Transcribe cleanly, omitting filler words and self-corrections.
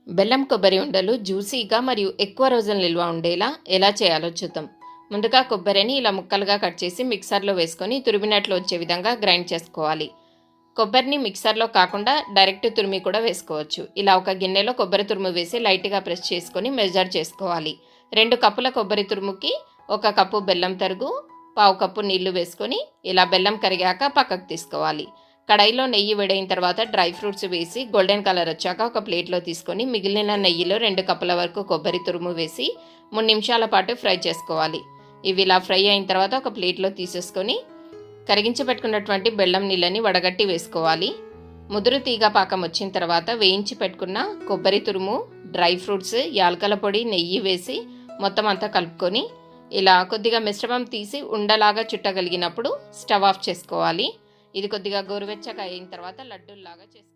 బెల్లం కొబ్బరి ఉండలు జ్యూసీగా మరియు ఎక్కువ రోజులు నిల్వ ఉండేలా ఎలా చేయాలో చూద్దాం. ముందుగా కొబ్బరిని ఇలా ముక్కలుగా కట్ చేసి మిక్సర్లో వేసుకొని తురిమినట్లు వచ్చే విధంగా గ్రైండ్ చేసుకోవాలి. కొబ్బరిని మిక్సర్లో కాకుండా డైరెక్ట్ తురిమి కూడా వేసుకోవచ్చు. ఇలా ఒక గిన్నెలో కొబ్బరి తురుము వేసి లైట్గా ప్రెస్ చేసుకొని మెజర్ చేసుకోవాలి. 2 కప్పుల కొబ్బరి తురుముకి 1 కప్పు బెల్లం తరుగు, 1/2 కప్పు నీళ్లు వేసుకొని ఇలా బెల్లం కరిగాక పక్కకు తీసుకోవాలి. కడాయిలో నెయ్యి వేడైన తర్వాత డ్రై ఫ్రూట్స్ వేసి గోల్డెన్ కలర్ వచ్చాక ఒక ప్లేట్లో తీసుకొని మిగిలిన నెయ్యిలో 2 కప్పుల వరకు కొబ్బరి తురుము వేసి 3 నిమిషాల పాటు ఫ్రై చేసుకోవాలి. ఇవి ఇలా ఫ్రై అయిన తర్వాత ఒక ప్లేట్లో తీసేసుకొని కరిగించి పెట్టుకున్నటువంటి బెల్లం నీళ్ళని వడగట్టి వేసుకోవాలి. ముదురు తీగ పాకం వచ్చిన తర్వాత వేయించి పెట్టుకున్న కొబ్బరి తురుము, డ్రై ఫ్రూట్స్, యాలకల పొడి, నెయ్యి వేసి మొత్తం అంతా కలుపుకొని ఇలా కొద్దిగా మిశ్రమం తీసి ఉండలాగా చుట్టగలిగినప్పుడు స్టవ్ ఆఫ్ చేసుకోవాలి. ఇది కొద్దిగా గోరువెచ్చగా అయిన తర్వాత లడ్డూల్లాగా చేసుకోవాలి.